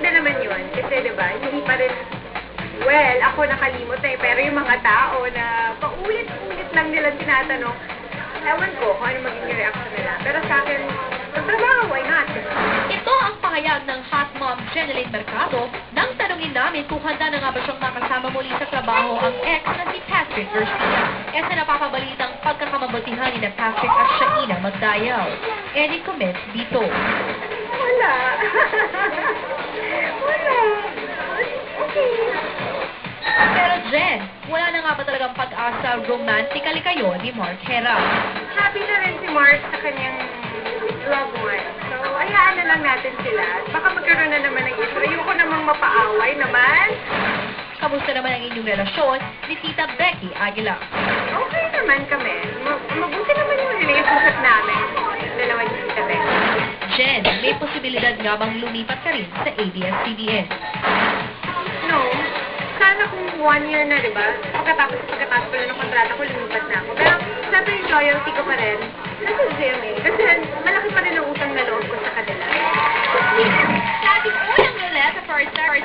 maganda naman yun. Kasi diba, hindi pa rin, well, ako nakalimot na pero yung mga tao na paulit-ulit lang nilang tinatanong, ewan ko kung ano magiging reaction nila. Pero sa akin, magtrabaho, why not? Ito ang pahayag ng hot mom Jeneline Mercado nang tanungin namin kung handa na nga ba siyang makasama muli sa trabaho ang ex na si Patrick Garcia. Sa napapabalitang pagkakamabutihan ni na Patrick at Shaina Magdayaw. Any comments dito? Wala. Wala. Okay. Pero Jen, wala na nga ba talagang pag-asa romantically kayo ni Mark Hera? Happy na rin si Mark sa kanyang loved one. So, hayaan na lang natin sila. Baka magkaroon na naman ng issue. Ayoko namang mapaaway naman. Kamusta naman ang inyong relasyon ni Tita Becky Aguila? Okay naman kami. Mabuti naman yung relationship namin. Dalawa ni Tita Becky. Jen, may posibilidad nga bang lumipat ka rin sa ABS-CBN? No. Sana kung 1 year na, di ba? Pagkatapos pala ng kontrata ko, lumipat na ako. Pero, sabi yung loyalty ko pa rin, nasa GMA. Kasi malaki pa rin ang utang na loob ko sa kanila. Sa ating unang roulette for Star